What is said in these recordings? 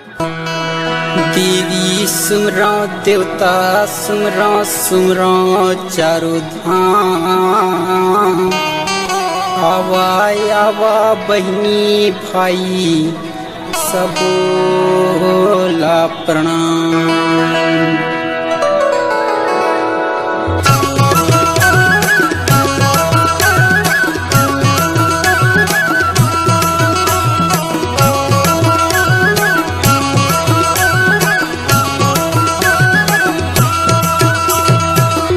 देवी सुमरो देवता सुमरो सुमरो चारु धाम। आवा आवा बहनी भाई सबोला प्रणाम।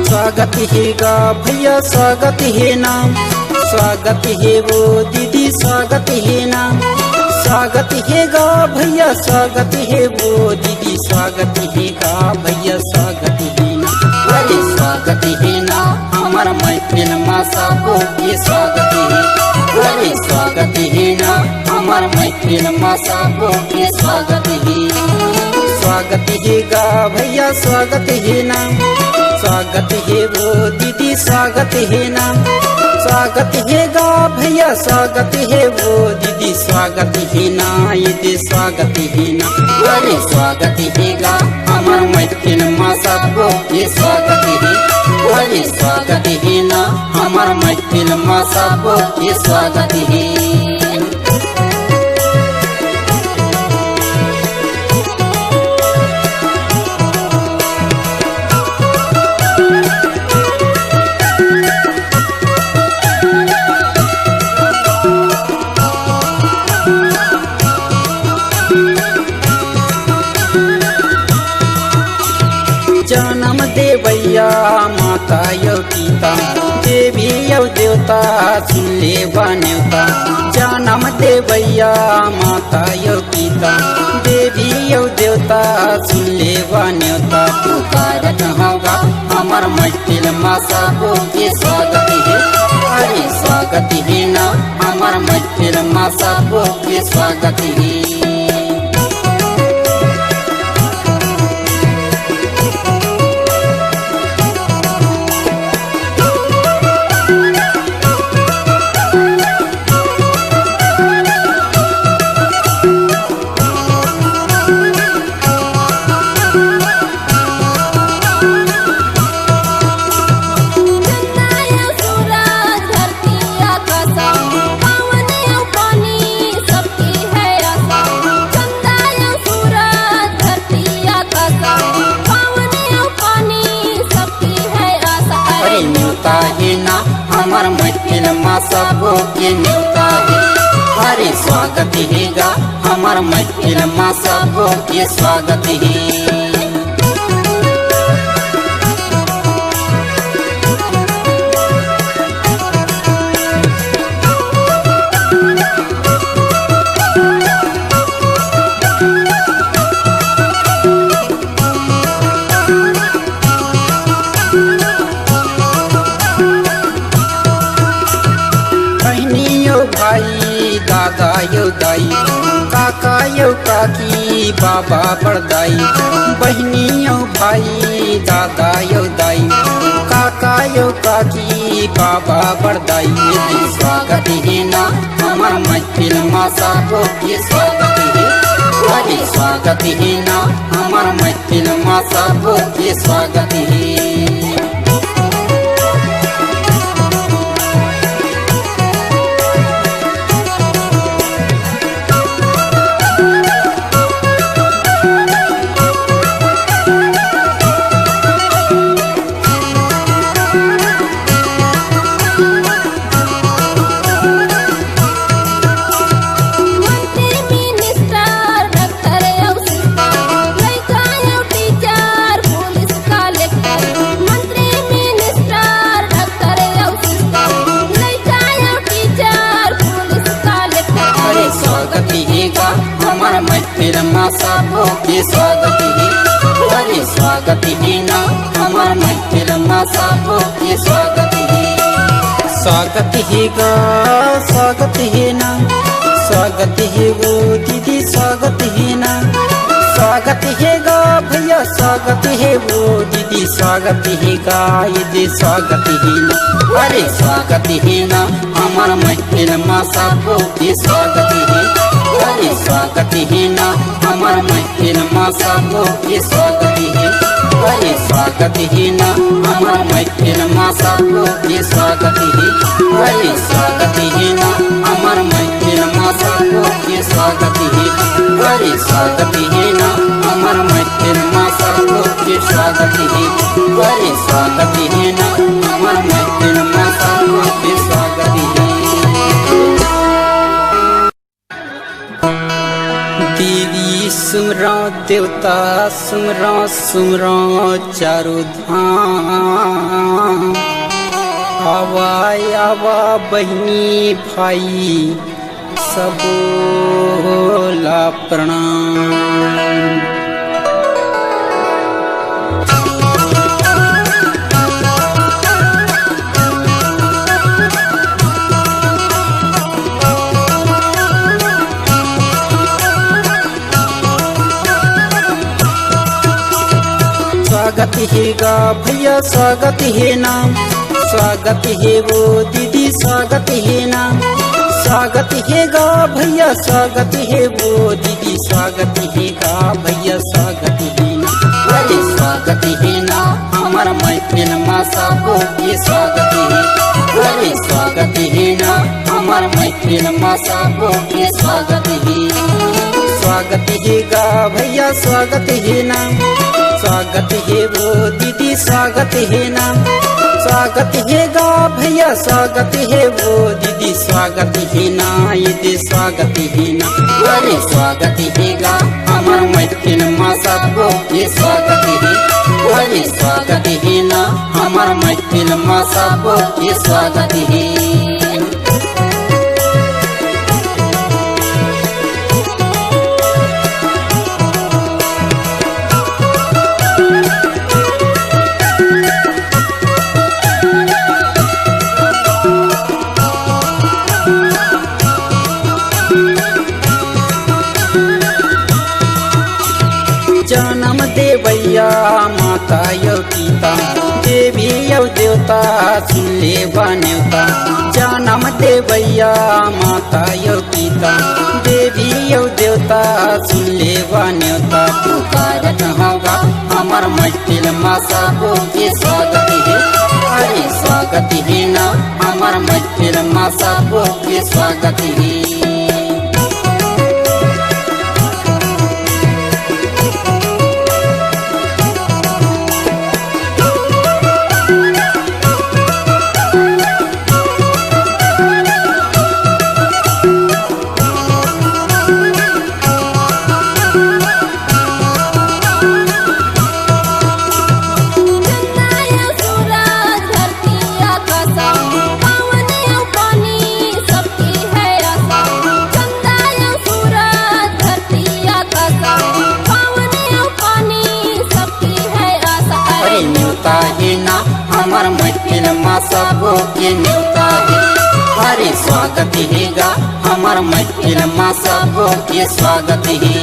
स्वागत है गा भैया स्वागत है नाम, स्वागत है वो दीदी स्वागत है नाम। स्वागत है गा भैया स्वागत है वो दीदी स्वागत है गा भैया स्वागत है नाम। अरे स्वागत है ना हमारा महफिल माँ सबो के स्वागत है। अरे स्वागत है ना हमारा महफिल माँ सबो के स्वागत है। स्वागत है गा भैया स्वागत है नाम, स्वागत है वो दीदी स्वागत है नाम। स्वागत है गा भैया स्वागत है वो दीदी स्वागत है ना, ये स्वागत है ना। अरे स्वागत है गा हमार महफिल माँ सबो के स्वागत है। अरे स्वागत है ना हमार महफिल माँ सबो के स्वागत है। जन्म देवैया माता यो पिता, देवी यो देवता सुन ले न्योता। जन्म देवैया माता यो पिता, देवी यो देवता सुन ले न्योता। पुकारत होगा हमार महफिल माँ सबो के स्वागत है। अरे स्वागत है ना हमार महफिल माँ सबो के स्वागत है। हमार महफिल माँ सबो के न्योता है। अरे स्वागत है गा हमार महफिल माँ सबो के स्वागत है। भाई दादा यो दाई, काका यो काकी बाबा बड़दाई। बहनी यो भाई दादा यो दाई, काका यो काकी बाबा बड़दाई। स्वागत है ना हमार महफिल माँ सबो के स्वागत है। अरे स्वागत है ना हमार महफिल माँ सबो के स्वागत है। हमार महफिल माँ सबो के स्वागत है। अरे स्वागत है ना हमार महफिल माँ सबो के स्वागत है। स्वागत है गा स्वागत है ना, स्वागत है वो दीदी स्वागत है ना। स्वागत है गा भैया स्वागत है वो दीदी स्वागत है गा, ये स्वागत है ना। अरे स्वागत है ना हमार महफिल माँ सबो के स्वागत है। अरे स्वागत है ना हमार हमार मैथिल माँ सबो के स्वागत है। अरे स्वागत है ना हमार मैथिल माँ सबो के स्वागत है। अरे स्वागत है ना हमार मैथिल माँ सबो के स्वागत है। अरे स्वागत है ना हमार मैथिल माँ सबो के स्वागत है। अरे स्वागत है ना हमार मैथिल माँ सबो के स्वागत है। देवी सुमरो देवता सुमरो सुमरो चारु धाम। आवा आवा बहनी भाई सबोला प्रणाम। स्वागत है गा भैया स्वागत है नाम। स्वागत है वो दीदी स्वागत है नाम। स्वागत है गा भैया स्वागत है वो दीदी स्वागत है गा भैया स्वागत है नाम। अरे स्वागत है ना हमारा मैथिल माँ सबो के स्वागत है। अरे स्वागत है ना हमारा मैथिल माँ सबो के स्वागत है। स्वागत है गा भैया स्वागत है नाम। स्वागत है वो दीदी स्वागत है नाम। स्वागत है गा भैया स्वागत है वो दीदी स्वागत है ना। ये स्वागत है ना। अरे स्वागत है गा हमार मैथिल माँ सबो के स्वागत है। अरे स्वागत है ना हमार मैथिल माँ सबो के स्वागत है। जन्म देवैया माता यो पिता देवी यो देवता सुन ले न्योता। जन्म देवैया माता यो पिता देवी यो देवता सुन ले न्योता। पुकारत होगा हमार मैथिल माँ सबो के स्वागत है। अरे स्वागत है ना हमार मैथिल माँ सबो के स्वागत है। हमार मैथिल माँ सबो के न्योता है। अरे स्वागत है गा हमार मैथिल माँ सबो के स्वागत है।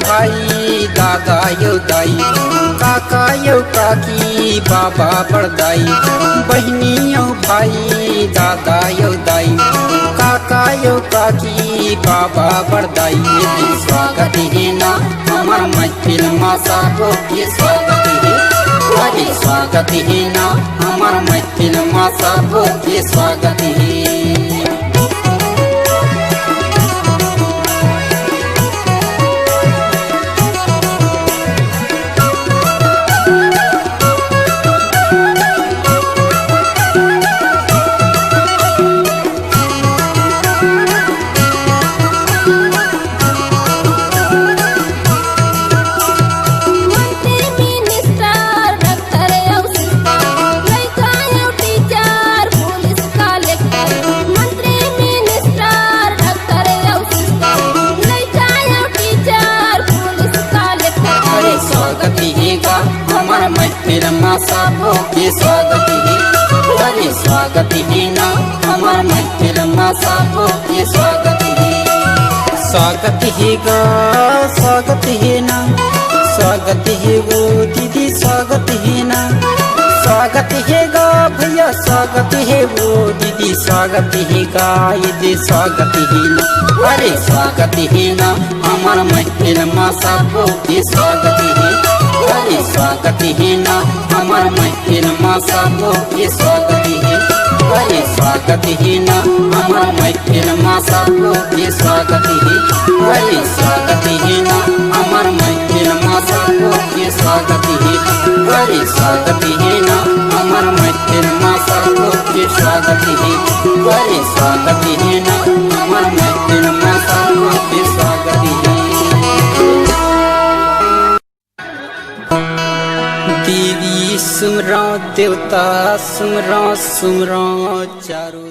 भाई दादा यो दाई काका यो काकी बाबा बड़दाई। बहनी यो भाई दादा यो दाई काका यो काकी बाबा बड़दाई। स्वागत है ना हमार मैथिल माँ सबो के स्वागत है। अरे स्वागत है ना हमार मैथिल माँ सबो के स्वागत है। मैथिल माँ सबो के स्वागत है। स्वागत है गा स्वागत है ना, स्वागत है वो दीदी स्वागत है ना, स्वागत है गा भैया स्वागत है वो दीदी स्वागत है गा ये स्वागत है ना, अरे स्वागत है ना हमार महफिल में सबको के स्वागत है, अरे स्वागत है ना हमार महफिल में सबको के स्वागत है, अरे स्वागत है ना हमार महफिल में सबको के स्वागत है, अरे स्वागत है ना हमार महफिल में सबको के स्वागत है, अरे स्वागत है ना हमार महफिल में सबको के स्वागत है, अरे स्वागत है ना हमार महफिल में सबको के स्वागत है। देवी सुमरा देवता सुमरा सुमरा चारों